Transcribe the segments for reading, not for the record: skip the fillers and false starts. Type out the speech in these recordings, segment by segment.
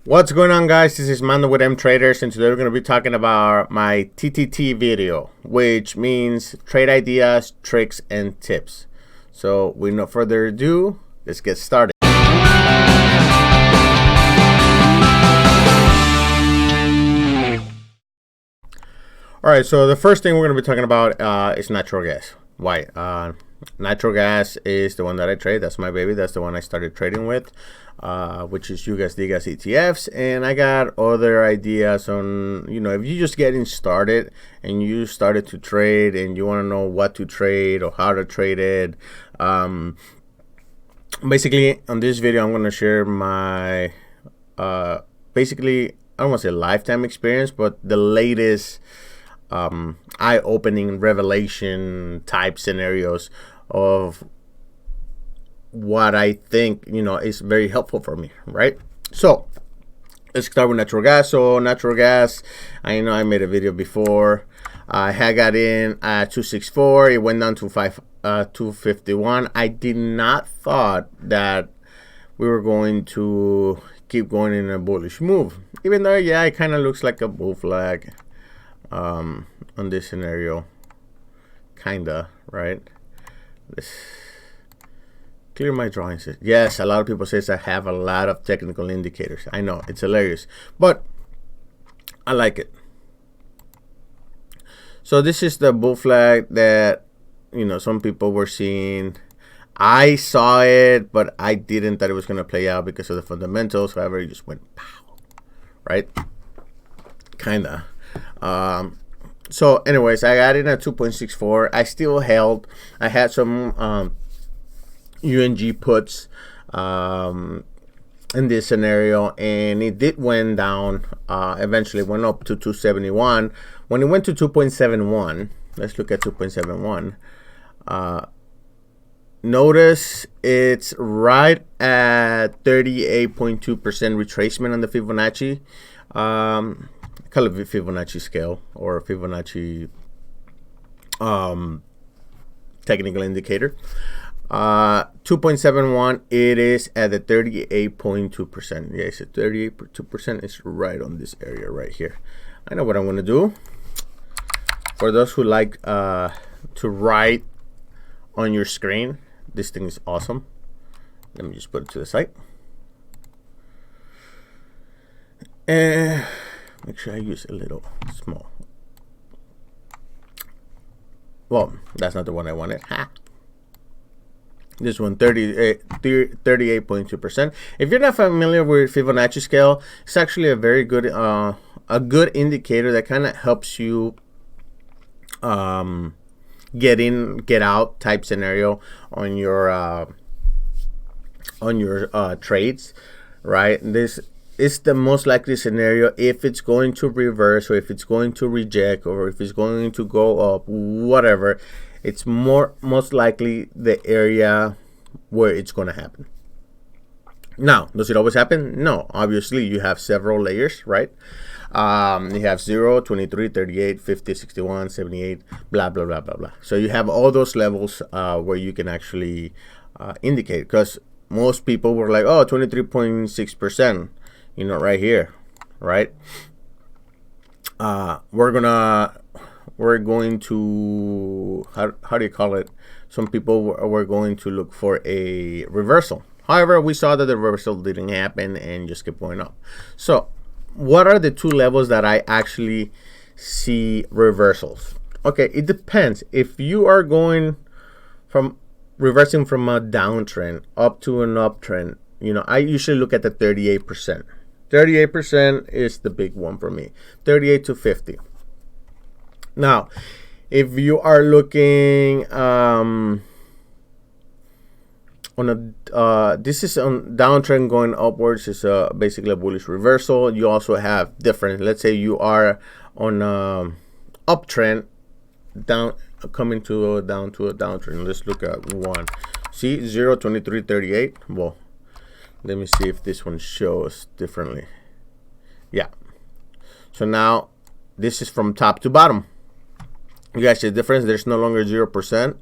What's going on, guys? This is Mando with M Traders, and today we're going to be talking about my TTT video, which means trade ideas, tricks, and tips. So with no further ado, let's get started. All right, so the first thing we're going to be talking about is natural gas. Why? Natural gas is the one that I trade. That's my baby. That's the one I started trading with, which is UGAZ, DGAZ ETFs. And I got other ideas on, if you're just getting started and you started to trade and you want to know what to trade or how to trade it. Basically, on this video, I'm going to share my, basically, I don't want to say lifetime experience, but the latest eye-opening revelation type scenarios of what I think is very helpful for me, right? So let's start with natural gas. So natural gas, I know I made a video before. I had got in at 264. It went down to 251. I did not thought that we were going to keep going in a bullish move, even though it kind of looks like a bull flag on this scenario, kinda, right? Let's clear my drawings. Yes, a lot of people say I have a lot of technical indicators. I know, it's hilarious, but I like it. So this is the bull flag that some people were seeing. I saw it, but I didn't thought it was going to play out because of the fundamentals. However, it just went pow, right? Kinda. So anyways, I got in at 2.64. I still held. I had some UNG puts in this scenario, and it did went down. Eventually went up to 271. When it went to 2.71, let's look at 2.71. Notice it's right at 38.2% retracement on the Fibonacci. Call it Fibonacci scale or Fibonacci technical indicator. 2.71, it is at the 38.2%. Yeah, it's at 38.2%. It's right on this area right here. I know what I'm going to do. For those who like to write on your screen, this thing is awesome. Let me just put it to the side. And make sure I use a little small. Well, that's not the one I wanted. Ha. This one, 38.2%. If you're not familiar with Fibonacci scale, it's actually a very good, a good indicator that kind of helps you get in, get out type scenario on your trades, right? This is the most likely scenario if it's going to reverse or if it's going to reject or if it's going to go up, whatever. It's most likely the area where it's going to happen. Now, does it always happen? No. Obviously, you have several layers, right? You have 0, 23, 38, 50, 61, 78, blah, blah, blah, blah, blah. So you have all those levels where you can actually indicate, because most people were like, oh, 23.6%, right here, right? We're going to, how do you call it? Some people were going to look for a reversal. However, we saw that the reversal didn't happen and just kept going up. So what are the two levels that I actually see reversals? Okay, it depends. If you are going from reversing from a downtrend up to an uptrend, I usually look at the 38%. 38% is the big one for me. 38 to 50. Now, if you are looking on a this is on downtrend going upwards, is basically a bullish reversal. You also have different, let's say you are on uptrend down coming to down to a downtrend. Let's look at one. See 0, 23, 38. Well, let me see if this one shows differently. Yeah, so now this is from top to bottom. You guys see the difference? There's no longer 0%.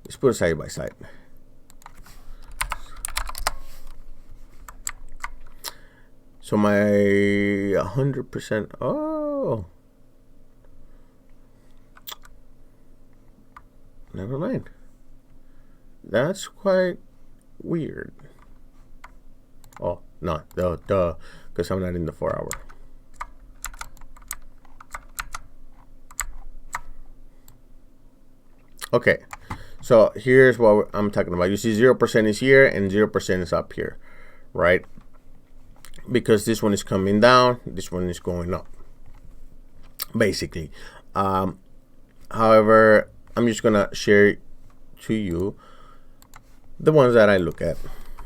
Let's put it side by side. So my 100%. Oh, never mind. That's quite weird. Oh no, duh, because I'm not in the 4 hour. Okay, so here's what I'm talking about. You see 0% is here and 0% is up here, right? Because this one is coming down, this one is going up, basically. However, I'm just gonna share to you the ones that I look at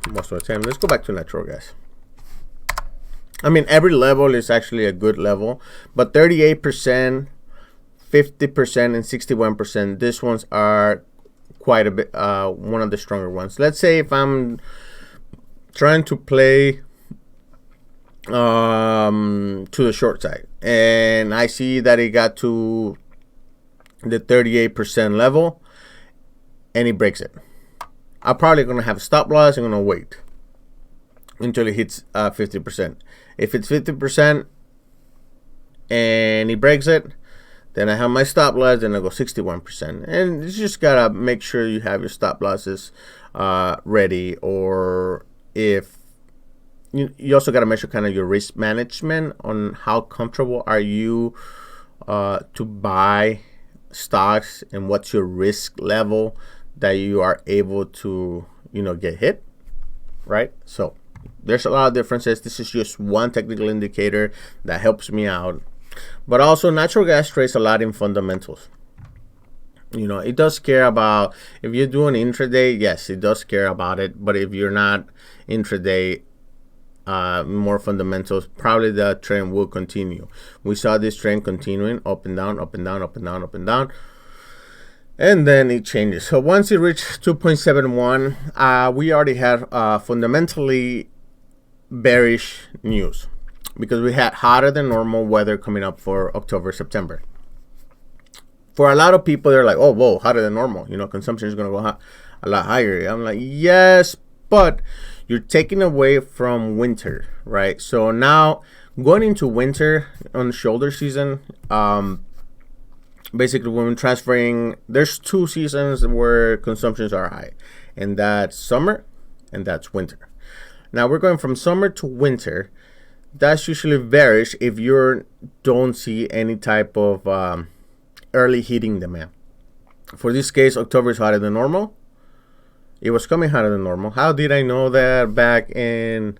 most of the time. Let's go back to natural gas. I mean, every level is actually a good level, but 38%, 50%, and 61%, these ones are quite a bit, one of the stronger ones. Let's say if I'm trying to play to the short side and I see that it got to the 38% level and it breaks it, I'm probably gonna have a stop loss. I'm gonna wait until it hits 50%. If it's 50% and it breaks it, then I have my stop loss, then I go 61%. And you just gotta make sure you have your stop losses ready, or if you also gotta measure kind of your risk management on how comfortable are you to buy stocks, and what's your risk level that you are able to get hit, right? So there's a lot of differences. This is just one technical indicator that helps me out. But also, natural gas trades a lot in fundamentals. It does care about, if you're doing intraday, yes, it does care about it. But if you're not intraday, more fundamentals, probably the trend will continue. We saw this trend continuing up and down, up and down, up and down, up and down. And then it changes. So once it reached 2.71, we already had fundamentally bearish news, because we had hotter than normal weather coming up for October, September. For a lot of people, they're like, oh, whoa, hotter than normal. Consumption is going to go a lot higher. I'm like, yes, but you're taking away from winter, right? So now going into winter on shoulder season, basically when we're transferring, there's 2 seasons where consumptions are high, and that's summer and that's winter. Now we're going from summer to winter. That's usually bearish if you don't see any type of early heating demand. For this case, October is hotter than normal. It was coming hotter than normal. How did I know that back in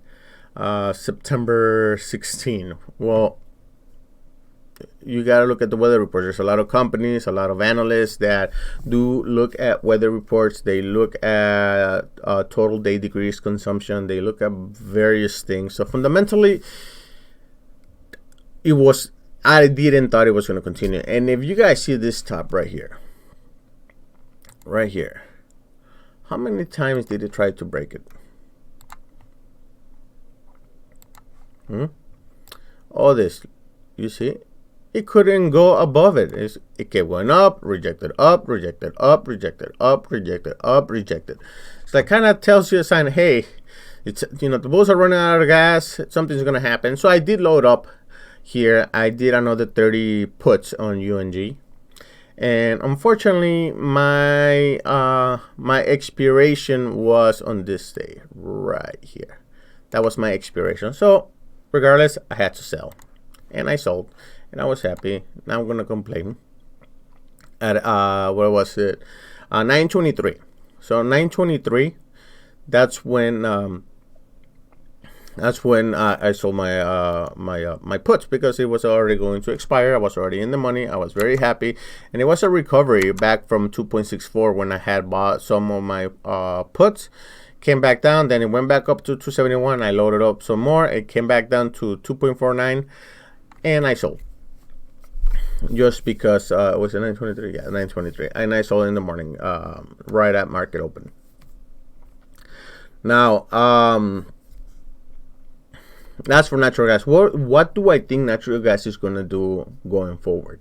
September 16? Well, you got to look at the weather reports. There's a lot of companies, a lot of analysts that do look at weather reports. They look at total day degrees consumption. They look at various things. So fundamentally, I didn't thought it was going to continue. And if you guys see this top right here, how many times did it try to break it? All this, you see, it couldn't go above it. It kept going up, rejected, up, rejected, up, rejected, up, rejected, up, rejected. So that kind of tells you a sign, hey, it's the bulls are running out of gas. Something's gonna happen. So I did load up here. I did another 30 puts on UNG, and unfortunately, my expiration was on this day right here. That was my expiration. So regardless, I had to sell, and I sold. And I was happy. Now I'm gonna complain. At what was it? 9:23. So 9:23. That's when I sold my puts, because it was already going to expire. I was already in the money. I was very happy, and it was a recovery back from 2.64 when I had bought some of my puts. Came back down. Then it went back up to 271. I loaded up some more. It came back down to 2.49, and I sold. Just because was it 9:23? Yeah, 9:23, and I sold in the morning, right at market open. Now, that's for natural gas. What do I think natural gas is going to do going forward?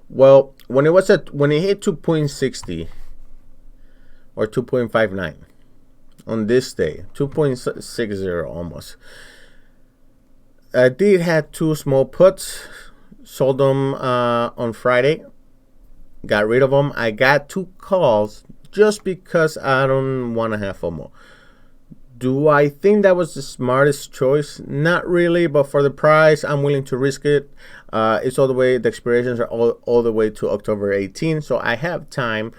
Well, when it hit 2.60 or 2.59 on this day, 2.60 almost, I did have 2 small puts, sold them on Friday, got rid of them. I got 2 calls just because I don't want to have FOMO. Do I think that was the smartest choice? Not really, but for the price, I'm willing to risk it. It's all the way, the expirations are all the way to October 18, so I have time.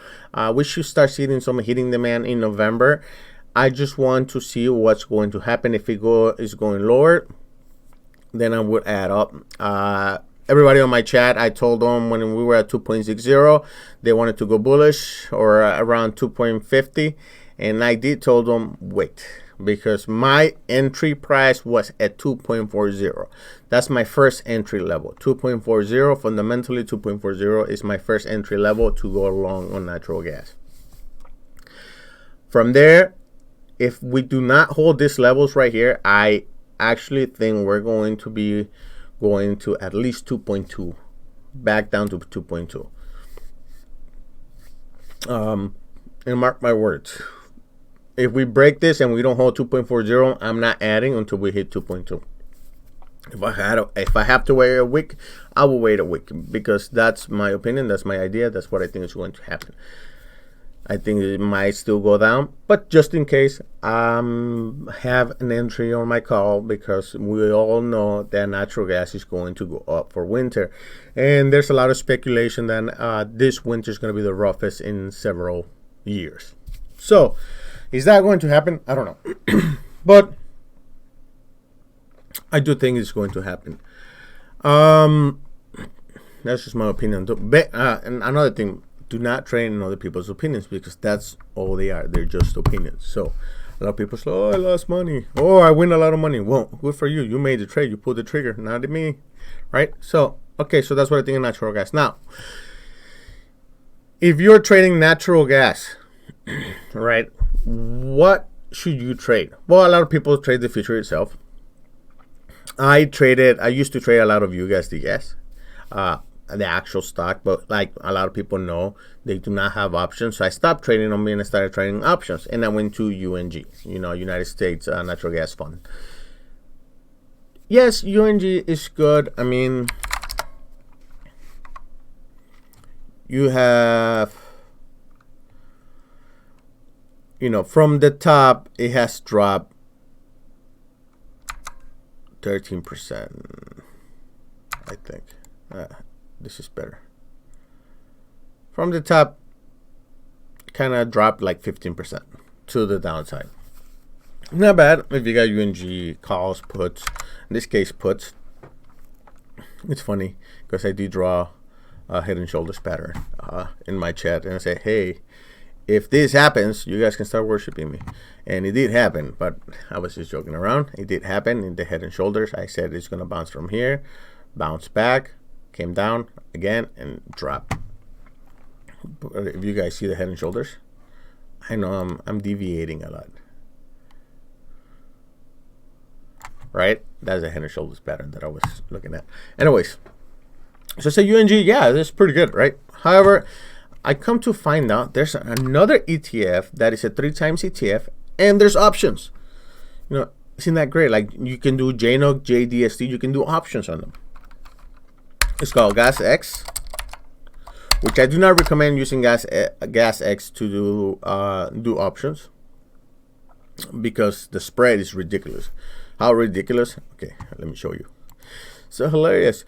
We should start seeing some hitting demand in November. I just want to see what's going to happen. If it is going lower, then I would add up. Everybody on my chat, I told them when we were at 2.60, they wanted to go bullish or around 2.50, and I did told them wait, because my entry price was at 2.40. That's my first entry level. 2.40, fundamentally 2.40 is my first entry level to go long on natural gas. From there, if we do not hold these levels right here, I actually think we're going to be going to at least 2.2, back down to 2.2. And mark my words, if we break this and we don't hold 2.40, I'm not adding until we hit 2.2. If I have to wait a week, I will wait a week, because that's my opinion, that's my idea, that's what I think is going to happen. I think it might still go down, but just in case, have an entry on my call, because we all know that natural gas is going to go up for winter, and there's a lot of speculation that this winter is going to be the roughest in several years. So, is that going to happen? I don't know, but I do think it's going to happen. That's just my opinion. And another thing, do not trade in other people's opinions, because that's all they are. They're just opinions. So a lot of people say, oh, I lost money. Oh, I win a lot of money. Well, good for you. You made the trade. You pulled the trigger. Not me. Right? So, okay. So that's what I think of natural gas. Now, if you're trading natural gas, right, what should you trade? Well, a lot of people trade the future itself. I used to trade a lot of UGAZ, DGAZ, the actual stock, but like a lot of people know, they do not have options. So I stopped trading them and I started trading options, and I went to UNG, United States Natural Gas Fund. Yes, UNG is good. I mean, you have, from the top, it has dropped 13%, I think. This is better. From the top, kind of dropped like 15% to the downside. Not bad if you got UNG calls, puts. In this case, puts. It's funny because I did draw a head and shoulders pattern in my chat, and I say, hey, if this happens, you guys can start worshiping me. And it did happen, but I was just joking around. It did happen in the head and shoulders. I said it's going to bounce from here, bounce back, came down again, and dropped. But if you guys see the head and shoulders, I know I'm deviating a lot. Right? That's a head and shoulders pattern that I was looking at. Anyways, so say UNG, yeah, that's pretty good, right? However, I come to find out there's another ETF that is a 3 times ETF, and there's options. Isn't that great? Like, you can do JNOG, JDST, you can do options on them. It's called GAZ-X, which I do not recommend using GAZ-X to do options, because the spread is ridiculous. How ridiculous? Okay, let me show you. So hilarious.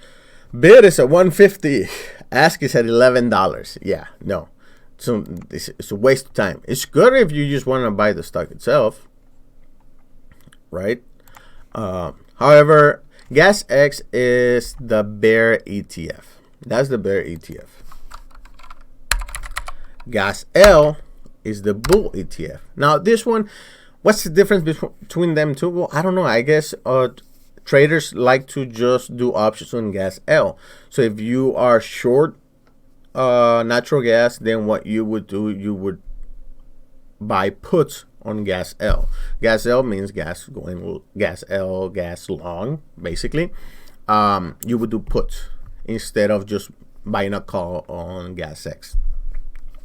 Bid is at $150. Ask is at $11. Yeah, no. So it's a waste of time. It's good if you just want to buy the stock itself, right? However, GAZ-X is the bear ETF. That's the bear ETF. GAZ-L is the bull ETF. Now, this one, what's the difference between them two? Well, I don't know. I guess traders like to just do options on GAZ-L. So if you are short natural gas, then what you would do, you would buy puts on GAZ-L. GAZ-L means gas long, basically. You would do puts instead of just buying a call on GAZ-X.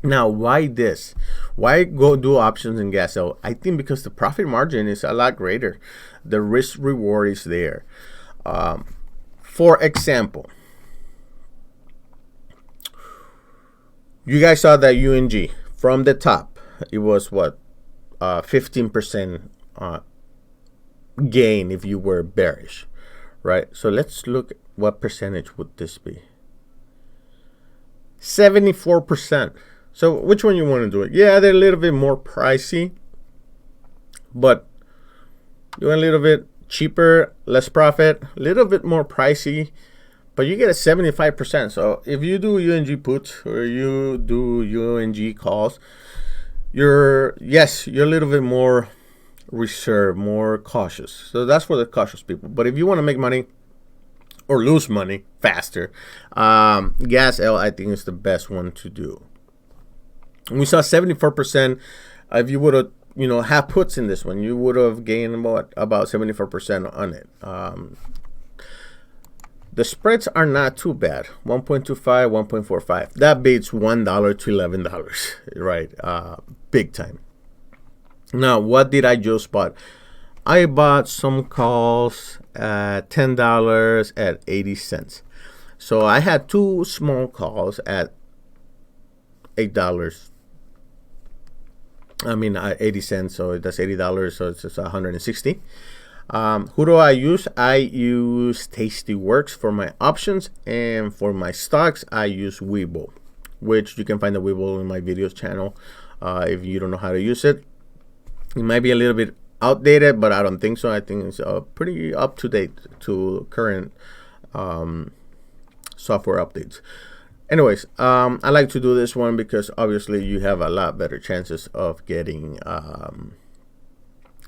Now, why this? Why go do options in GAZ-L? I think because the profit margin is a lot greater. The risk reward is there. For example, you guys saw that UNG from the top. It was what, 15% gain if you were bearish, right? So let's look at what percentage would this be. 74%. So which one you want to do it? Yeah, they're a little bit more pricey, but you want a little bit cheaper, less profit, a little bit more pricey, but you get a 75%. So if you do UNG puts or you do UNG calls, you're a little bit more reserved, more cautious. So that's for the cautious people. But if you want to make money or lose money faster, GAZ-L I think is the best one to do. We saw 74%. If you would have, have puts in this one, you would have gained about 74% on it. The spreads are not too bad. 1.25, 1.45. That beats $1 to $11, right? Big time. Now, what did I just bought? I bought some calls at $10 at 80 cents. So I had two small calls at $8. I mean, 80 cents, so that's $80, so it's just 160. Who do I use? I use Tastyworks for my options, and for my stocks, I use Webull, which you can find the Webull in my videos channel. If you don't know how to use it, it might be a little bit outdated, but I don't think so. I think it's pretty up to date to current software updates. Anyways, I like to do this one because obviously you have a lot better chances of getting a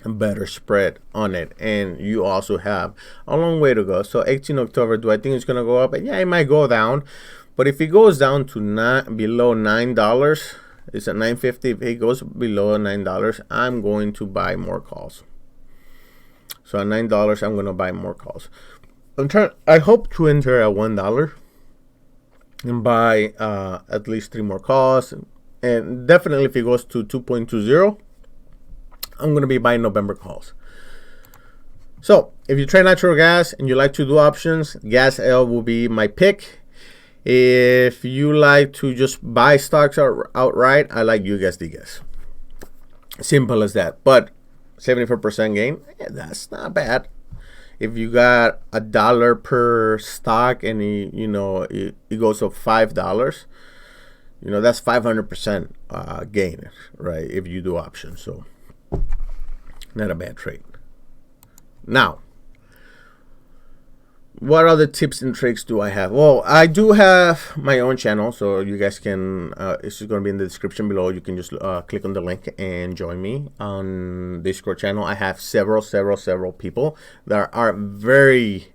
better spread on it, and you also have a long way to go. So 18 October, do I think it's gonna go up? Yeah, it might go down, but if it goes down to below $9, it's at $9.50. If it goes below $9, I'm going to buy more calls. So at $9, I'm gonna buy more calls. I hope to enter at $1 and buy at least 3 more calls, and definitely if it goes to 2.20, I'm going to be buying November calls. So if you trade natural gas and you like to do options, GAZ-L will be my pick. If you like to just buy stocks outright, I like UGAZ, DGAZ. Simple as that. But 74% gain, that's not bad. If you got $1 per stock and it goes up $5, that's 500% gain, right? If you do options, so not a bad trade. Now, what other tips and tricks do I have? Well, I do have my own channel, so you guys can, it's going to be in the description below. You can just click on the link and join me on Discord channel. I have several people that are very,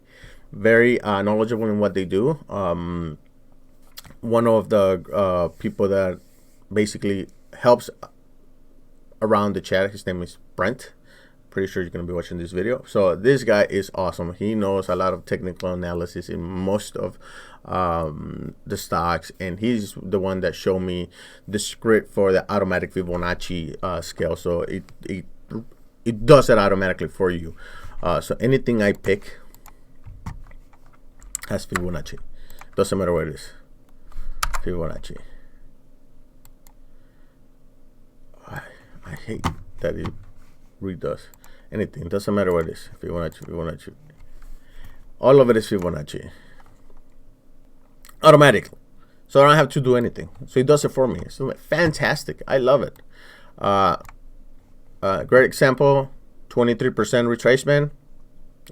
very knowledgeable in what they do. One of the people that basically helps around the chat, his name is Brent. Pretty sure you're going to be watching this video. So this guy is awesome. He knows a lot of technical analysis in most of the stocks, and he's the one that showed me the script for the automatic Fibonacci scale. So it does it automatically for you. So anything I pick has Fibonacci. Doesn't matter what it is. Fibonacci. I hate that it redoes anything. Doesn't matter what it is. Fibonacci. All of it is Fibonacci. Automatically. So I don't have to do anything. So it does it for me. It's fantastic. I love it. Great example, 23% retracement.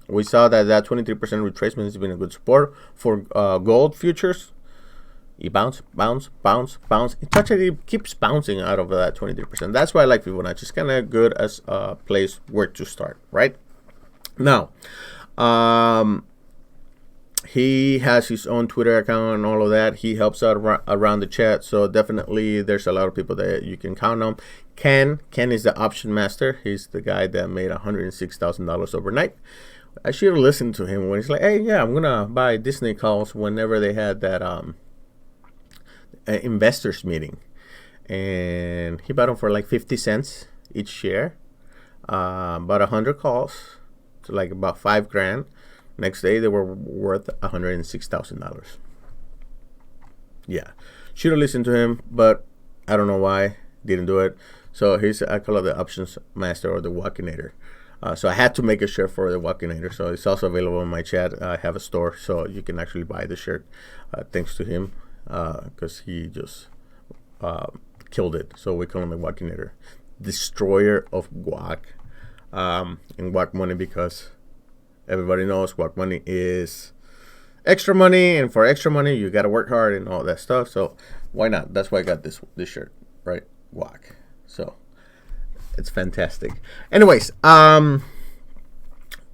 We saw that 23% retracement has been a good support for gold futures. You bounce. It actually keeps bouncing out of that 23%. That's why I like Fibonacci. It's kind of good as a place where to start, right? Now, he has his own Twitter account and all of that. He helps out around the chat. So definitely there's a lot of people that you can count on. Ken is the option master. He's the guy that made $106,000 overnight. I should have listened to him when he's like, hey, yeah, I'm going to buy Disney calls whenever they had that investors meeting, and he bought them for like 50 cents each share, about 100 calls, so like about $5 grand, Next day, they were worth $106,000. Yeah, should have listened to him, but I don't know why. Didn't do it. So here's, I call it the options master or the Walkinator. So I had to make a shirt for the Walkinator. So it's also available in my chat. I have a store, so you can actually buy the shirt thanks to him, because he just killed it. So we call him the Walkinator, destroyer of guac, and guac money, because everybody knows guac money is extra money, and for extra money you gotta work hard and all that stuff. So why not? That's why I got this shirt, right? Guac. So it's fantastic. Anyways,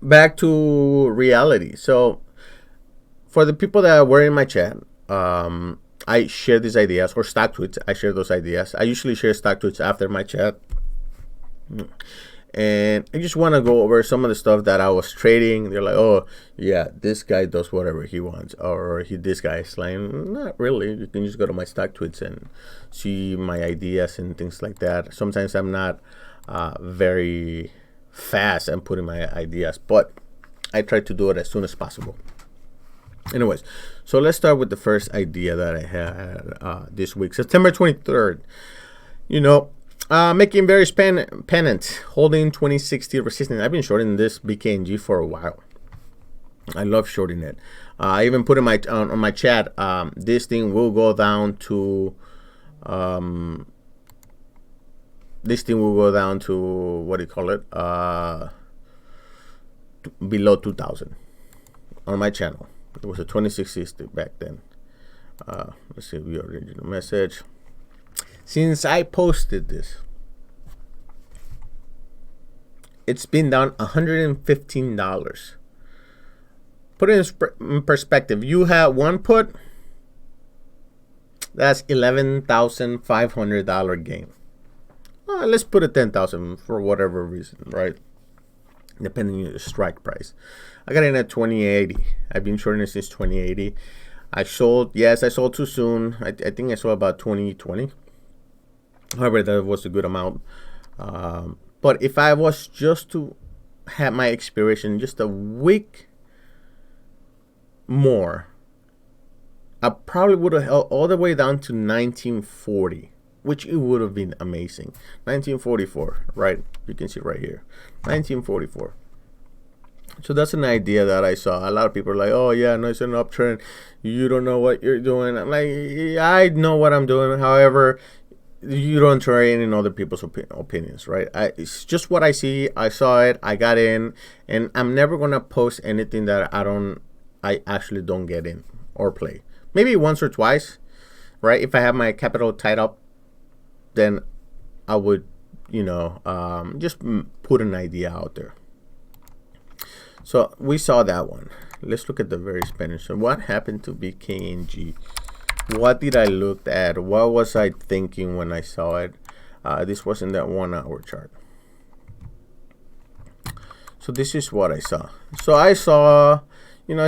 back to reality. So for the people that were in my chat, I share these ideas, or stock tweets. I share those ideas. I usually share stock tweets after my chat, and I just want to go over some of the stuff that I was trading. They're like, oh yeah, this guy does whatever he wants, or this guy is like, not really. You can just go to my stock tweets and see my ideas and things like that. Sometimes I'm not very fast and putting my ideas, but I try to do it as soon as possible. Anyways, so let's start with the first idea that I had this week, September 23rd. You know, making various pennants, holding 2060 resistance. I've been shorting this BKNG for a while. I love shorting it. I even put in my on my chat, this thing will go down to what do you call it, below 2000 on my channel. It was a 2660 back then. Let's see the original message. Since I posted this, it's been down $115. Put it in perspective. You have one put, that's $11,500 gain. Let's put it 10,000 for whatever reason, right? Depending on the strike price. I got in at 2080. I've been shorting it since 2080. I sold too soon. I think I sold about 2020. However, that was a good amount. But if I was just to have my expiration just a week more, I probably would have held all the way down to 1940, which it would have been amazing. 1944, right? You can see right here, 1944. So that's an idea that I saw. A lot of people are like, oh yeah, no, it's an uptrend. You don't know what you're doing. I'm like, yeah, I know what I'm doing. However, you don't trade in other people's opinions, right? It's just what I see. I saw it. I got in, and I'm never gonna post anything that I actually don't get in or play. Maybe once or twice, right? If I have my capital tied up, then I would, just put an idea out there. So we saw that one. Let's look at the very Spanish. So what happened to BKNG? What did I look at? What was I thinking when I saw it? This was in that 1 hour chart. So this is what I saw. So I saw,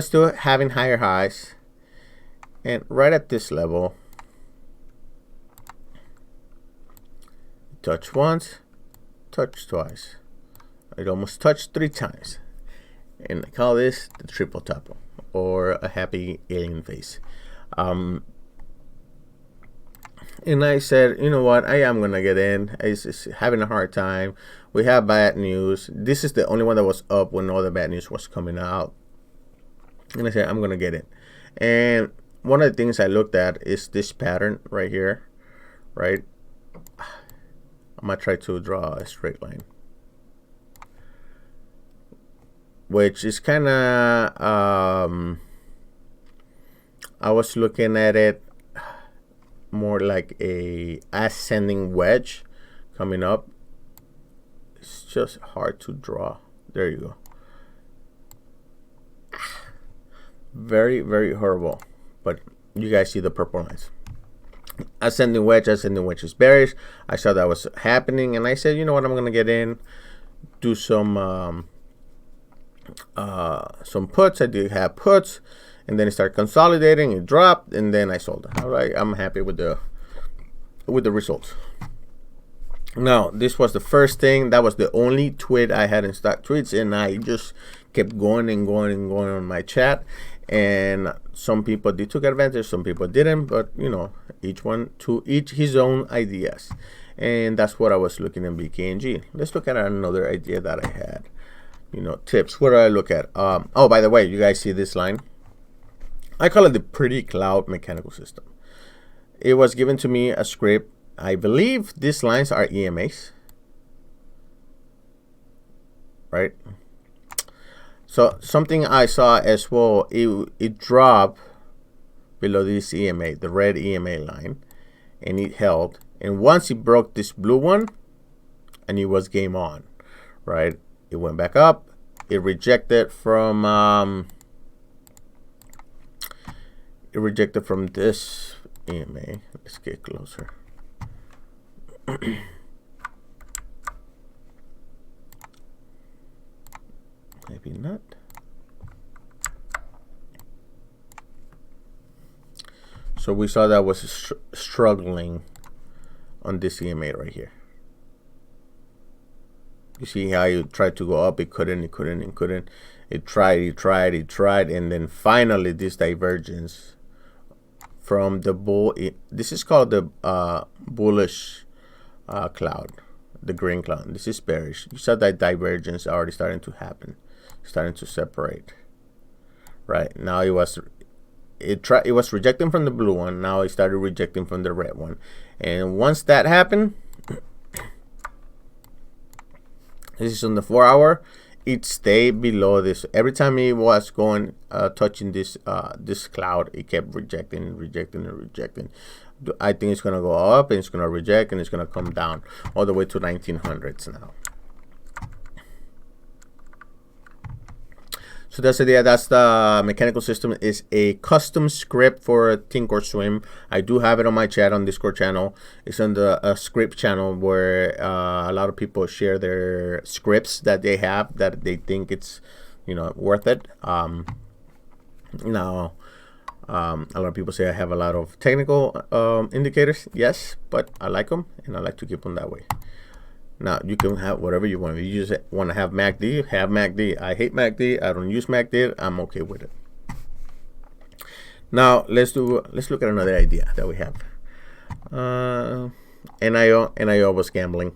still having higher highs. And right at this level, touch once, touch twice. It almost touched 3 times. And I call this the triple topple, or a happy alien face. And I said, you know what, I am going to get in. It's having a hard time. We have bad news. This is the only one that was up when all the bad news was coming out. And I said, I'm going to get in. And one of the things I looked at is this pattern right here, right? I'm going to try to draw a straight line, which is kind of, I was looking at it more like a ascending wedge coming up. It's just hard to draw. There you go. Very, very horrible. But you guys see the purple lines. Ascending wedge is bearish. I saw that was happening, and I said, you know what, I'm gonna get in, do some puts. I did have puts, and then it started consolidating. It dropped, and then I sold it. All right, I'm happy with the results. Now, this was the first thing. That was the only tweet I had in stock tweets, and I just kept going and going and going on my chat. And some people did took advantage, some people didn't, but you know, each one to each his own ideas. And that's what I was looking at BKNG. Let's look at another idea that I had. You know, tips. What do I look at? Oh, by the way, you guys see this line? I call it the pretty cloud mechanical system. It was given to me a script. I believe these lines are EMAs, right? So something I saw as well, it dropped below this EMA, the red EMA line, and it held. And once it broke this blue one, and it was game on, right? It went back up. It rejected from this EMA. Let's get closer. Maybe not. So we saw that was struggling on this EMA right here. You see how you tried to go up, it couldn't. It tried, and then finally this divergence from the bull. This is called the bullish cloud, the green cloud. This is bearish. You saw that divergence already starting to happen, starting to separate. Right now it was rejecting from the blue one. Now it started rejecting from the red one, and once that happened, this is on the 4 hour. It stayed below this. Every time it was going touching this this cloud, it kept rejecting. I think it's gonna go up and it's gonna reject and it's gonna come down all the way to 1900s now. So that's the idea. That's the mechanical system. Is a custom script for Thinkorswim. I do have it on my chat on Discord channel. It's on the script channel where a lot of people share their scripts that they have that they think it's, you know, worth it. Now, a lot of people say I have a lot of technical indicators. Yes, but I like them and I like to keep them that way. Now, you can have whatever you want. If you just want to have MACD, have MACD. I hate MACD. I don't use MACD. I'm okay with it. Now, let's look at another idea that we have. NIO was gambling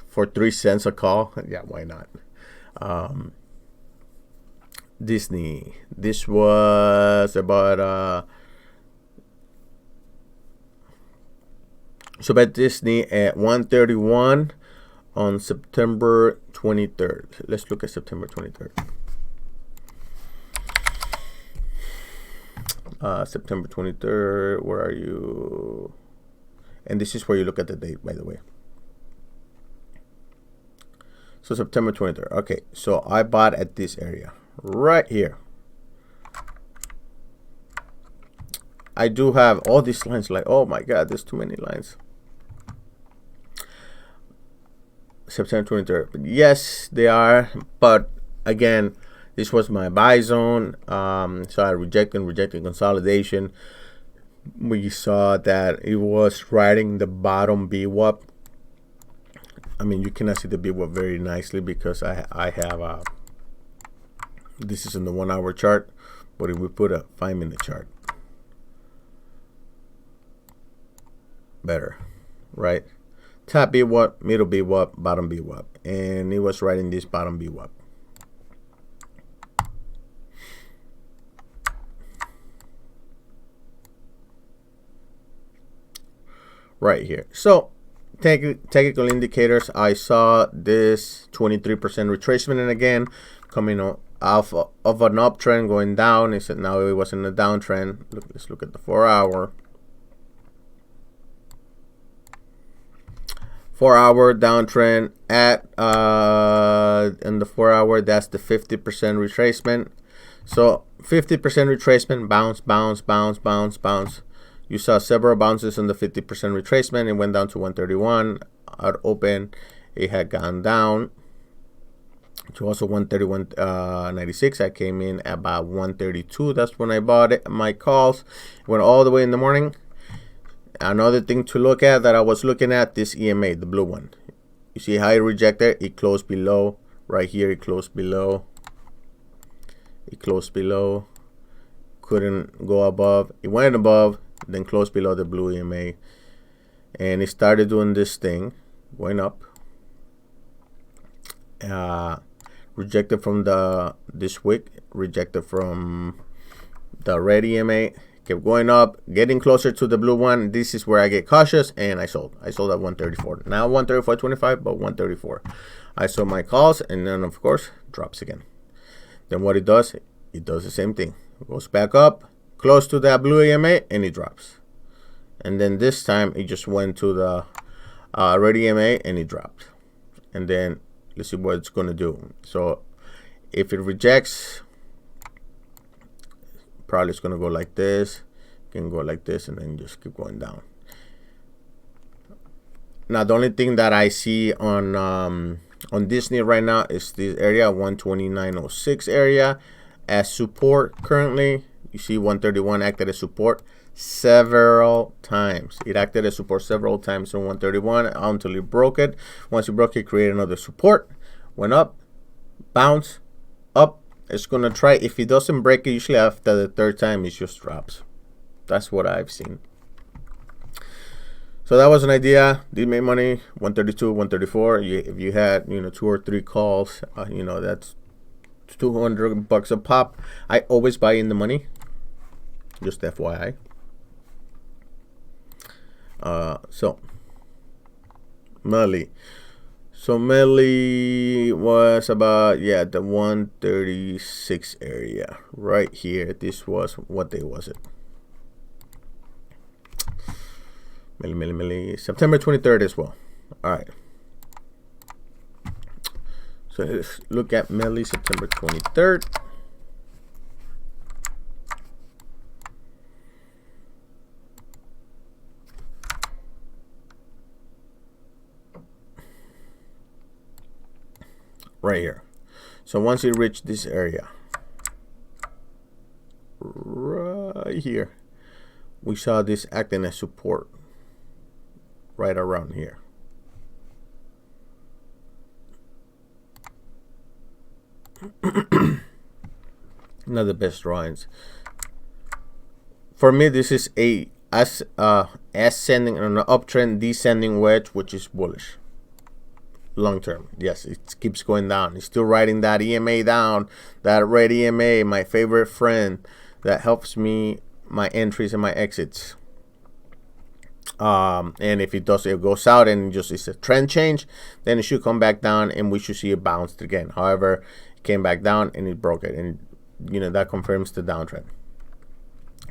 for 3 cents a call. Yeah, why not? Disney. This was about so about Disney at 1:31 on September 23rd. Let's look at September 23rd. September 23rd. Where are you? And this is where you look at the date, by the way. So September 23rd. Okay, so I bought at this area right here. I do have all these lines. Like, oh my God, there's too many lines. September 23rd. Yes, they are. But again, this was my buy zone. So I rejected consolidation. We saw that it was riding the bottom VWAP. I mean, you cannot see the VWAP very nicely because I have this is in the 1 hour chart. But if we put a 5-minute chart, better, right? Top VWAP, middle VWAP, bottom VWAP, and it was right in this bottom VWAP. Right here. So technical indicators, I saw this 23% retracement, and again coming off of an uptrend going down. It said now it was in a downtrend. Let's look at the 4 hour. 4 hour downtrend at in the 4 hour, that's the 50% retracement. So 50% retracement, bounce. You saw several bounces in the 50% retracement. It went down to 131 at open. It had gone down to also 131.96. I came in at about 132. That's when I bought it. My calls went all the way in the morning. Another thing to look at that I was looking at, this EMA, the blue one. You see how it rejected? It closed below. Right here, it closed below. It closed below. Couldn't go above. It went above, then closed below the blue EMA. And it started doing this thing, going up. Rejected from this wick, rejected from the red EMA, kept going up, getting closer to the blue one. This is where I get cautious, and I sold at 134. Now 134.25, but 134. I sold my calls, and then of course drops again. Then what it does the same thing. It goes back up close to that blue EMA, and it drops. And then this time it just went to the red EMA, and it dropped. And then let's see what it's going to do. So if it rejects, probably it's going to go like this. It can go like this and then just keep going down. Now the only thing that I see on Disney right now is this area 129.06 area as support. Currently you see 131 acted as support several times. It acted as support several times on 131 until it broke it. Once it broke it, created another support, went up, bounce up. It's gonna try. If it doesn't break it, usually after the third time it just drops. That's what I've seen. So that was an idea. Did make money. 132, 134. If you had 2 or 3 calls, that's $200 a pop. I always buy in the money, just FYI. So Melly. So Melly was about, the 136 area right here. This was, what day was it? Melly. September 23rd as well. All right. So let's look at Melly, September 23rd. Right here. So once you reach this area, right here, we saw this acting as support right around here. Not the best drawings. For me, this is a ascending on an uptrend, descending wedge, which is bullish. Long term, yes, it keeps going down. It's still writing that EMA down, that red EMA, my favorite friend that helps me my entries and my exits. And if it goes out and just it's a trend change, then it should come back down and we should see it bounced again. However, it came back down and it broke it, and that confirms the downtrend.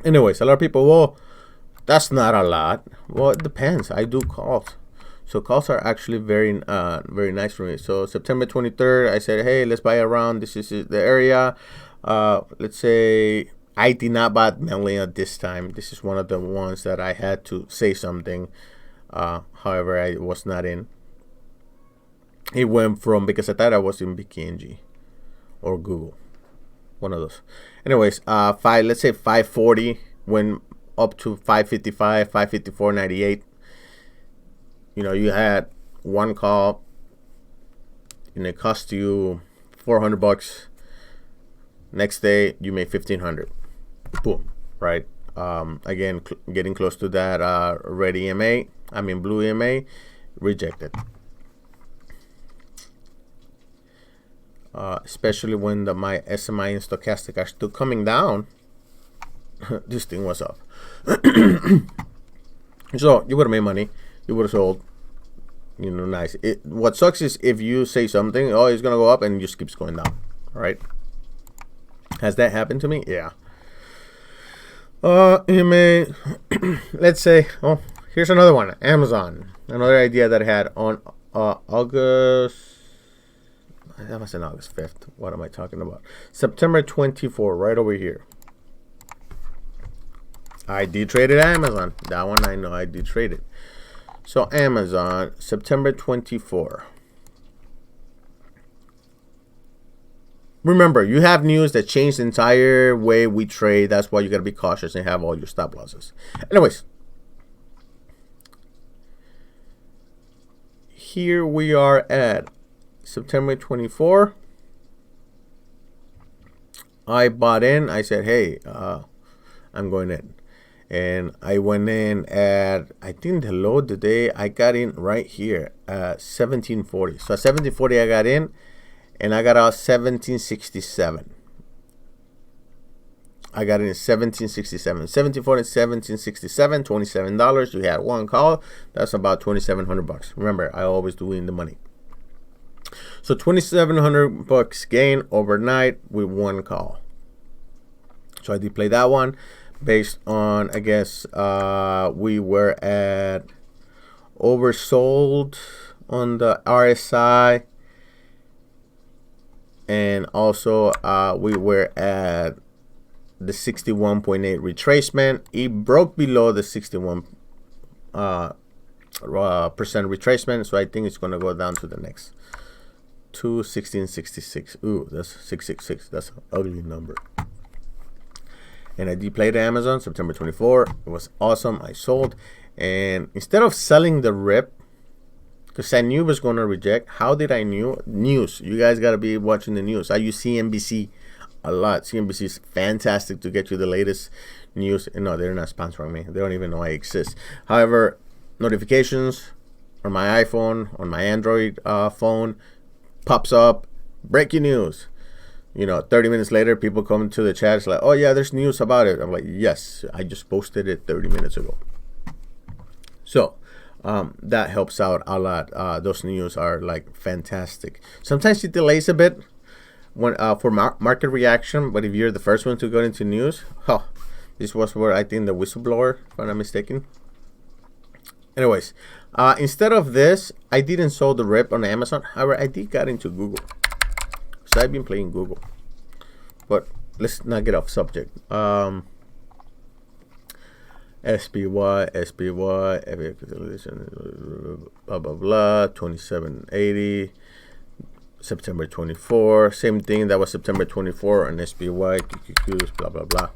Anyways, a lot of people, well, that's not a lot. Well, it depends. I do calls. So calls are actually very nice for me. So September 23rd, I said, hey, let's buy around. This is the area. Let's say I did not buy Melly at this time. This is one of the ones that I had to say something. However, I was not in. It went from, because I thought I was in BKNG or Google, one of those. Anyways, let's say 540 went up to 555, 554.98. You had one call, and it cost you $400. Next day, you made $1,500. Boom, right? Again, getting close to that red EMA, blue EMA, rejected. Especially when my SMI and stochastic are still coming down, this thing was up. So you would have made money. You would have sold, nice. What sucks is if you say something, oh, it's gonna go up, and it just keeps going down. All right. Has that happened to me? Yeah. Let's say, here's another one. Amazon. Another idea that I had on August. That was on August 5th. What am I talking about? September 24, right over here. I did trade at Amazon. That one I know I did trade it. So Amazon, September 24. Remember, you have news that changed the entire way we trade. That's why you got to be cautious and have all your stop losses. Anyways, here we are at September 24. I bought in. I said, hey, I'm going in. And I went in at, I think the low today, I got in right here at 1740. So at 1740 I got in, and I got out 1767. I got in at 1767. 1740, 1767, $27. You had one call. That's about $2,700. Remember, I always do win the money. So $2,700 gain overnight with one call. So I did play that one based on, I guess, we were at oversold on the RSI, and also we were at the 61.8 retracement. It broke below the 61 percent retracement, so I think it's going to go down to the next 1666. Ooh, that's 666. That's an ugly number. And I did play the Amazon September 24. It was awesome. I sold, and instead of selling the rip, because I knew it was going to reject. How did I knew? News. You guys got to be watching the news. I use CNBC a lot. CNBC is fantastic to get you the latest news. No, they're not sponsoring me. They don't even know I exist. However, notifications on my iPhone, on my Android phone, pops up, breaking news. 30 minutes later, people come to the chat. It's like, oh yeah, there's news about it. I'm like, yes, I just posted it 30 minutes ago. So that helps out a lot. Those news are like fantastic. Sometimes it delays a bit when for market reaction, but if you're the first one to go into news, this was where I think the whistleblower, if I'm not mistaken. Anyways, instead of this, I didn't sold the rip on Amazon. However, I did got into Google. So I've been playing Google. But let's not get off subject. SPY, blah, blah, blah, 2780. September 24, same thing. That was September 24 on SPY, QQQs, blah, blah, blah.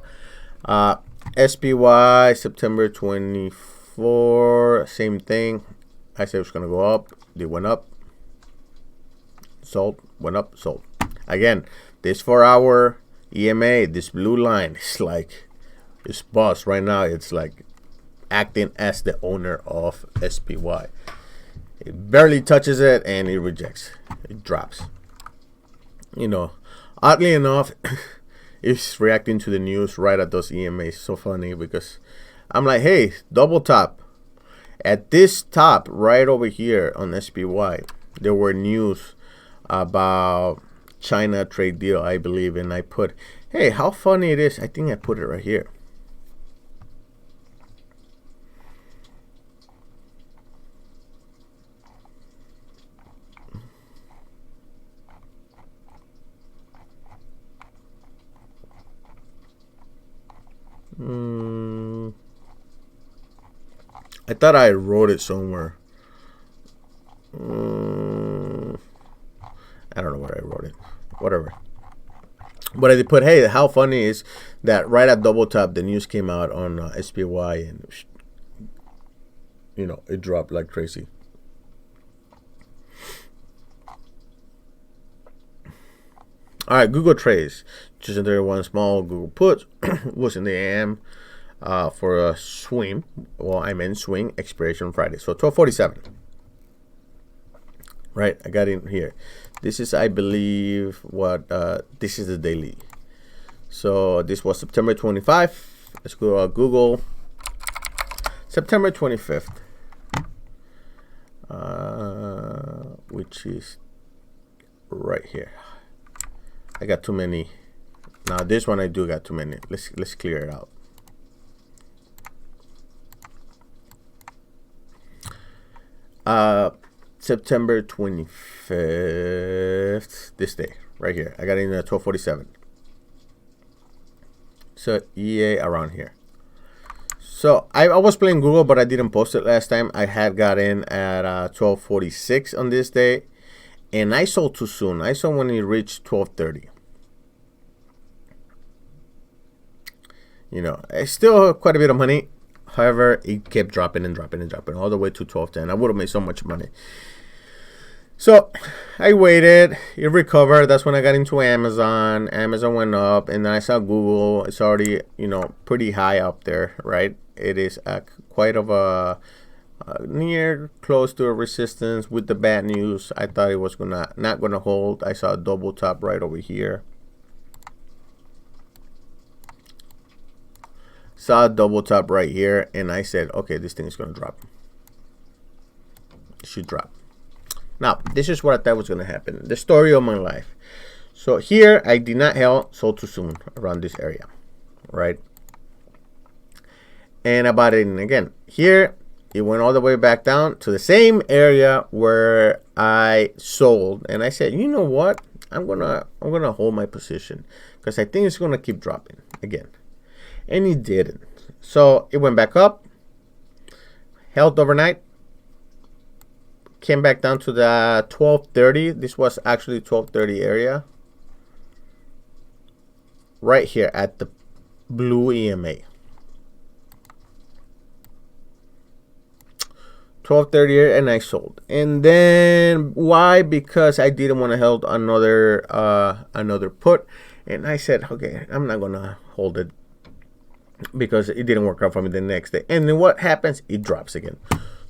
SPY, September 24, same thing. I said it was going to go up. They went up. Sold, went up, sold. Again, this 4-hour EMA, this blue line is like, it's boss right now. It's like acting as the owner of SPY. It barely touches it and it rejects. It drops. Oddly enough, it's reacting to the news right at those EMAs. So funny because I'm like, hey, double top. At this top right over here on SPY, there were news about China trade deal, I believe, and I put, hey, how funny it is. I think I put it right here. I thought I wrote it somewhere. I don't know where I wrote it. Whatever. But I did put, hey, how funny is that right at double top, the news came out on SPY, and it dropped like crazy. All right, Google trades. Just enter one small Google put was in the AM for a swing. Well, I meant swing expiration Friday. So 12:47. Right, I got in here. This is, I believe, what this is the daily. So this was September 25. Let's go to Google. September 25th, which is right here. I got too many. Now this one I do got too many. Let's clear it out. September 25th, this day right here. I got in at 12:47. So EA around here. So I was playing Google, but I didn't post it last time. I had got in at 12:46 on this day, and I sold too soon. I sold when it reached 12:30. It's still quite a bit of money. However, it kept dropping and dropping and dropping all the way to 12:10. I would have made so much money. So I waited, it recovered. That's when I got into Amazon. Amazon went up, and then I saw Google. It's already, pretty high up there, right? It is quite of a near close to a resistance. With the bad news, I thought it was not gonna hold. I saw a double top right over here. Saw a double top right here, and I said, okay, this thing is gonna drop. It should drop. Now, this is what I thought was going to happen. The story of my life. So here, I did not sold too soon around this area, right? And I bought it in again. Here, it went all the way back down to the same area where I sold. And I said, you know what? I'm gonna hold my position because I think it's gonna keep dropping again. And it didn't. So it went back up, held overnight. Came back down to the 1230. This was actually 1230 area. Right here at the blue EMA. 1230 area, and I sold. And then why? Because I didn't want to hold another put. And I said, okay, I'm not gonna hold it because it didn't work out for me the next day. And then what happens? It drops again.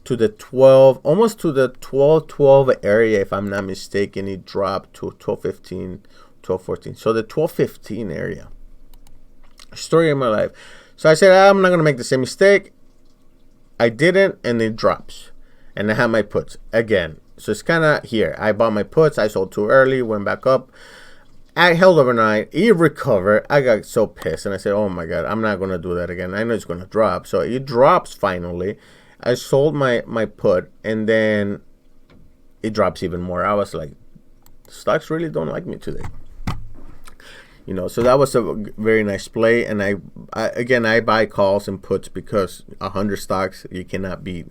To the 12, almost to the 1212 area, if I'm not mistaken. It dropped to 1215, 1214. So the 1215 area. Story of my life. So I said, I'm not gonna make the same mistake. I didn't, and it drops. And I have my puts again. So it's kind of here. I bought my puts. I sold too early. Went back up. I held overnight. It recovered. I got so pissed, and I said, oh my god, I'm not gonna do that again. I know it's gonna drop. So it drops finally. I sold my put, and then it drops even more. I was like, stocks really don't like me today. So that was a very nice play. And I again, I buy calls and puts because 100 stocks, you cannot be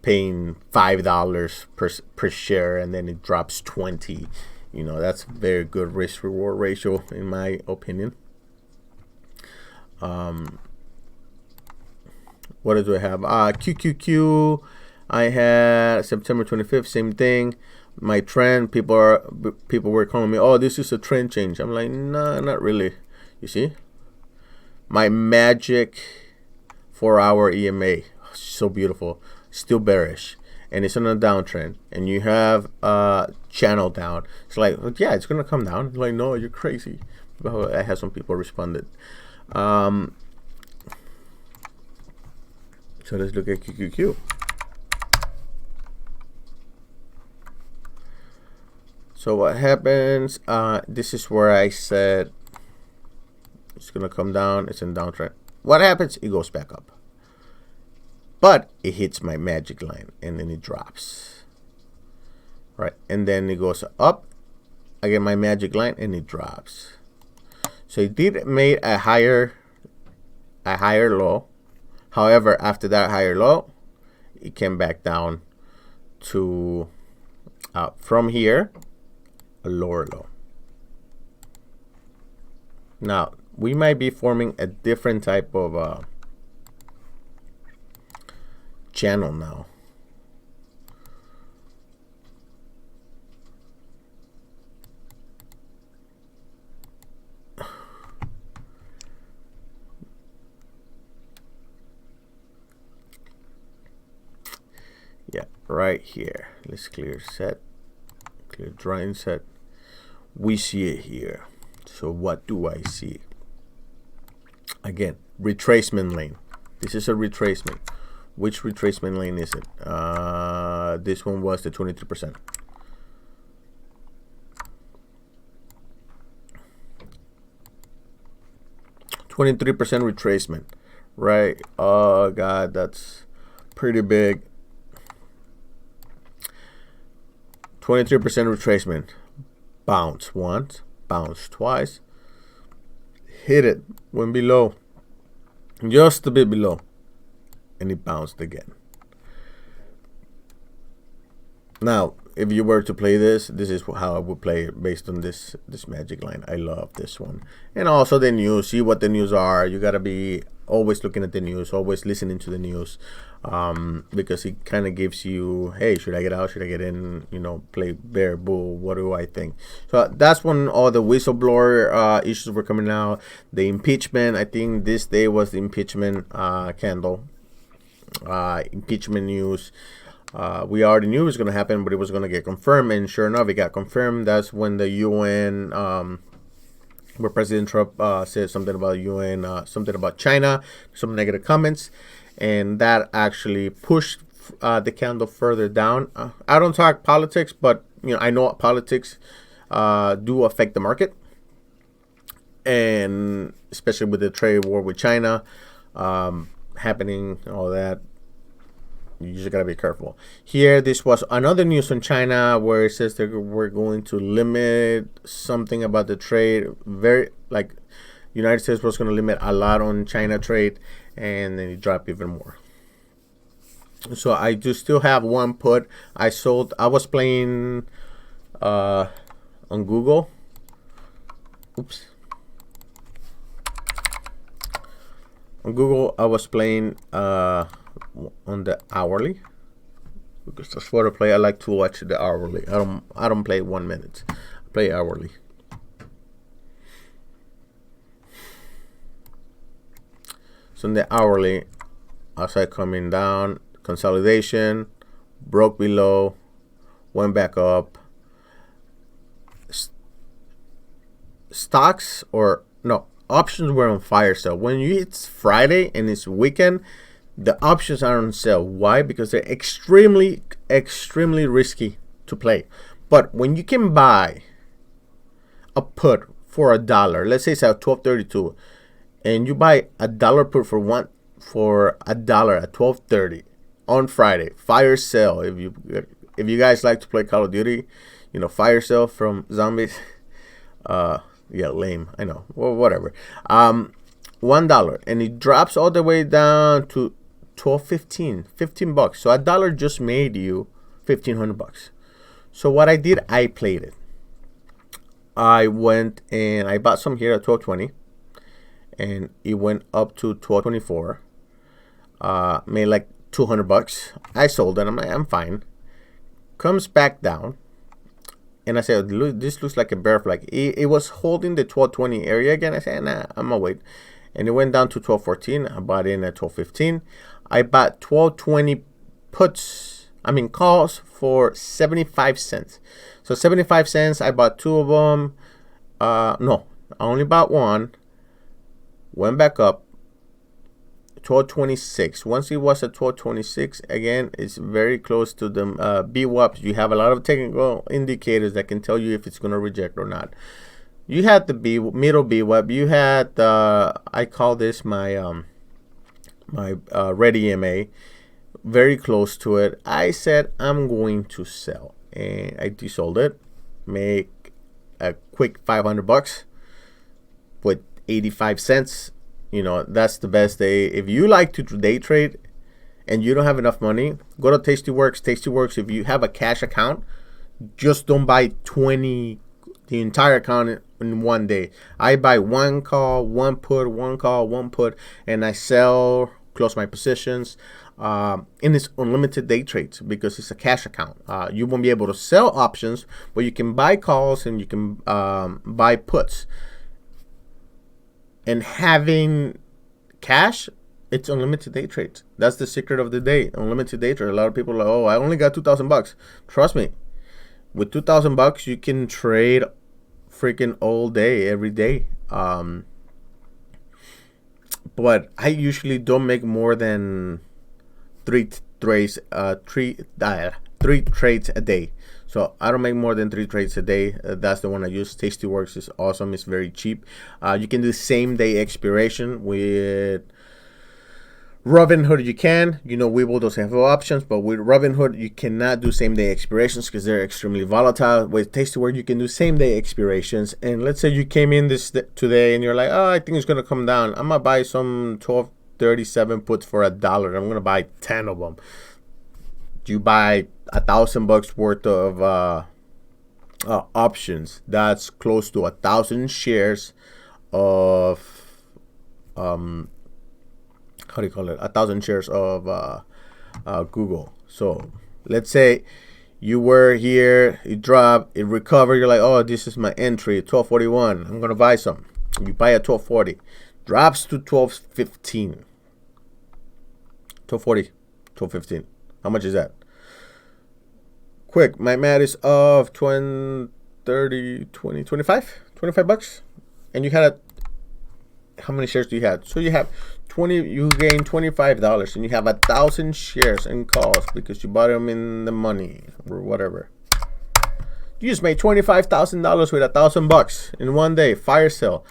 paying $5 per share, and then it drops 20. That's very good risk reward ratio in my opinion. What do I have? QQQ. I had September 25th. Same thing. My trend. People were calling me, oh, this is a trend change. I'm like, nah, not really. You see, my magic 4-hour EMA, so beautiful. Still bearish, and it's on a downtrend. And you have channel down. It's like, yeah, it's gonna come down. I'm like, no, you're crazy. I had some people responded. So let's look at QQQ. So what happens? This is where I said it's gonna come down. It's in downtrend. What happens? It goes back up, but it hits my magic line, and then it drops. Right, and then it goes up. I get my magic line, and it drops. So it did make a higher low. However, after that higher low, it came back down to from here a lower low. Now we might be forming a different type of channel now. Yeah, right here. Let's clear set, clear drawing set. We see it here. So what do I see? Again, retracement lane. This is a retracement. Which retracement lane is it? This one was the 23%. retracement, right? Oh god, that's pretty big. 23% retracement. Bounce once, bounce twice, hit it, went below, just a bit below, and it bounced again. Now, if you were to play this is how I would play it based on this magic line. I love this one. And also the news. See what the news are. You gotta be always looking at the news, always listening to the news, because it kind of gives you, hey, should I get out? Should I get in? Play bear, bull. What do I think? So that's when all the whistleblower issues were coming out. The impeachment. I think this day was the impeachment candle. Impeachment news. We already knew it was going to happen, but it was going to get confirmed, and sure enough, it got confirmed. That's when the UN, where President Trump said something about UN, something about China, some negative comments, and that actually pushed the candle further down. I don't talk politics, but I know politics do affect the market, and especially with the trade war with China happening, all that. You just gotta be careful. Here, this was another news from China where it says that we're going to limit something about the trade. United States was going to limit a lot on China trade, and then it dropped even more. So I do still have one put. I was playing on Google. Oops. On Google, I was playing on the hourly, because that's what I play. I like to watch the hourly. I don't play 1 minute. I play hourly. So in the hourly, I saw it coming down, consolidation, broke below, went back up. Stocks options were on fire sale. When it's Friday and it's weekend, the options are on sale. Why? Because they're extremely, extremely risky to play. But when you can buy a put for $1, let's say it's at 12.32, and you buy $1 put for $1 at 12.30 on Friday, fire sale. If you guys like to play Call of Duty, fire sale from zombies. Yeah, lame. I know. Well, whatever. $1, and it drops all the way down to $12.15, $15. So $1 just made you $1,500. So what I did, I played it. I went and I bought some here at 12.20, and it went up to 12.24. Made like $200. I sold it. I'm fine. Comes back down, and I said, this looks like a bear flag. It was holding the 12.20 area again. I said, nah, I'm gonna wait. And it went down to 12.14. I bought in at 12.15. I bought 12.20 calls for 75 cents. So 75 cents, I bought two of them. No, I only bought one. Went back up. 12.26. Once it was at 12.26, again, it's very close to the BWAPs. You have a lot of technical indicators that can tell you if it's going to reject or not. You had the middle BWAP. You had I call this my red EMA, very close to it. I said I'm going to sell, and I sold it. Make a quick $500 with 85 cents. That's the best day. If you like to day trade and you don't have enough money, go to Tastyworks. Tastyworks, if you have a cash account, just don't buy the entire account in one day. I buy one call, one put, one call, one put, and I sell, close my positions. And it's unlimited day trades because it's a cash account. You won't be able to sell options, but you can buy calls and you can buy puts. And having cash, it's unlimited day trades. That's the secret of the day. Unlimited day trade. A lot of people are like, oh, I only got $2,000. Trust me, with $2,000, you can trade freaking all day, every day. But I usually don't make more than three trades a day. So I don't make more than 3 trades a day. That's the one I use. Tastyworks is awesome. It's very cheap. You can do same day expiration with Robinhood. You can. Webull doesn't have options, but with Robinhood you cannot do same day expirations because they're extremely volatile. With Tastyworks you can do same day expirations. And let's say you came in today and you're like, oh, I think it's gonna come down. I'm gonna buy some 12.37 puts for $1. I'm gonna buy 10 of them. You buy $1,000 worth of options. That's close to 1,000 shares of how do you call it, 1,000 shares of Google. So let's say you were here, it dropped, it recovered, you're like, oh, this is my entry, 12.41, I'm gonna buy some. You buy at 12.40, drops to 12.15, 12.40, 12.15. How much is that? Quick, my math is of 20, 30, 20, 25 bucks. And you had how many shares do you have? So you have 20, you gain $25, and you have 1,000 shares and calls because you bought them in the money or whatever. You just made $25,000 with 1,000 bucks in one day. Fire sale.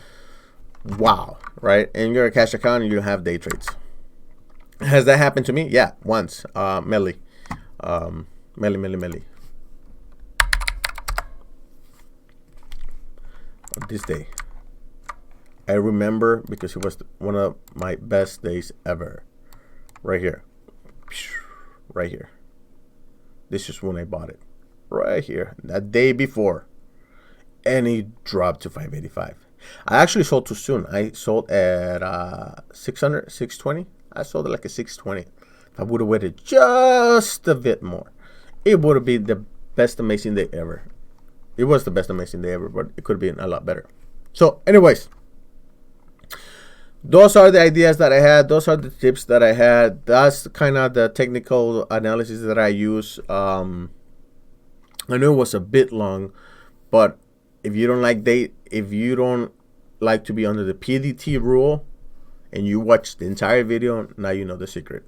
Wow, right? And you're a cash account and you don't have day trades. Has that happened to me? Yeah, once. Melly. This day, I remember because it was one of my best days ever. Right here. Right here. This is when I bought it. Right here. That day before. And it dropped to 585. I actually sold too soon. I sold at 600, 620. I sold it like a 620. If I would have waited just a bit more, it would have been the best amazing day ever. It was the best amazing day ever, but it could have been a lot better. So anyways, those are the ideas that I had. Those are the tips that I had. That's kind of the technical analysis that I use. I know it was a bit long, but if you don't like to be under the PTT rule and you watch the entire video, now you know the secret.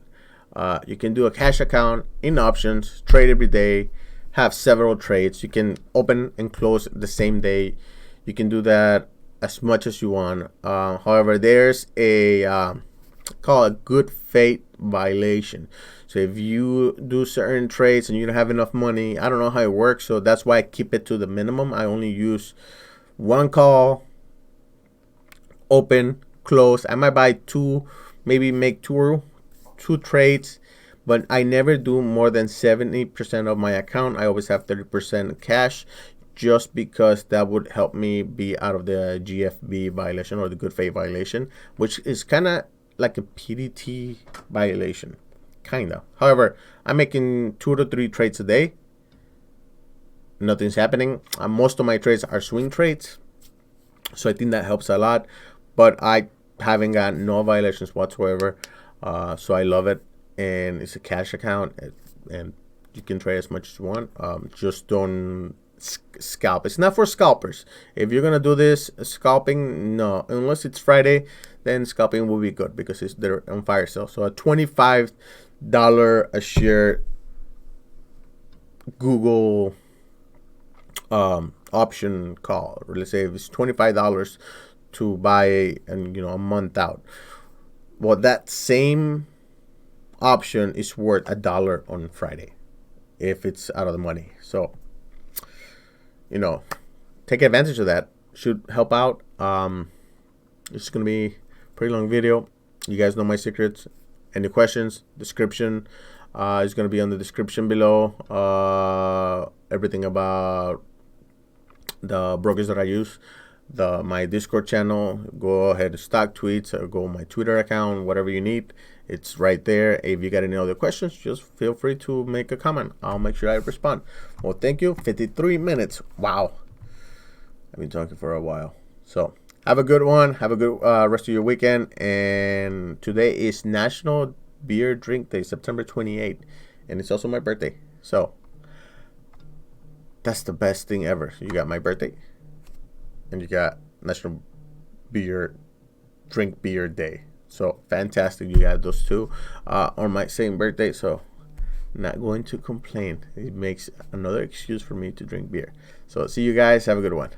You can do a cash account in options, trade every day, have several trades. You can open and close the same day. You can do that as much as you want. However, there's a called a good faith violation. So if you do certain trades and you don't have enough money, I don't know how it works, so that's why I keep it to the minimum. I only use one call, open, close. I might buy two, maybe make two trades, but I never do more than 70% of my account. I always have 30% cash, just because that would help me be out of the GFB violation or the good faith violation, which is kind of like a PTT violation, kind of. However, I'm making 2 to 3 trades a day. Nothing's happening. Most of my trades are swing trades, so I think that helps a lot. But I haven't got no violations whatsoever, so I love it. And it's a cash account, and you can trade as much as you want. Just don't scalp. It's not for scalpers. If you're gonna do this scalping, no, unless it's Friday, then scalping will be good because they're on fire sale. So a $25 a share Google option call, or let's say if it's $25 to buy and a month out, well, that same option is worth $1 on Friday if it's out of the money. So take advantage of that. Should help out. It's gonna be a pretty long video. You guys know my secrets. Any questions? Description is gonna be on the description below. Everything about the brokers that I use, my Discord channel. Go ahead to stock tweets, or go my Twitter account, whatever you need. It's right there. If you got any other questions, just feel free to make a comment. I'll make sure I respond. Well, thank you. 53 minutes. Wow. I've been talking for a while. So have a good one. Have a good rest of your weekend. And today is National Beer Drink Day, September 28th. And it's also my birthday. So that's the best thing ever. You got my birthday, and you got National Drink Beer Day. So fantastic, you got those two on my same birthday, so not going to complain. It makes another excuse for me to drink beer. So see you guys, have a good one.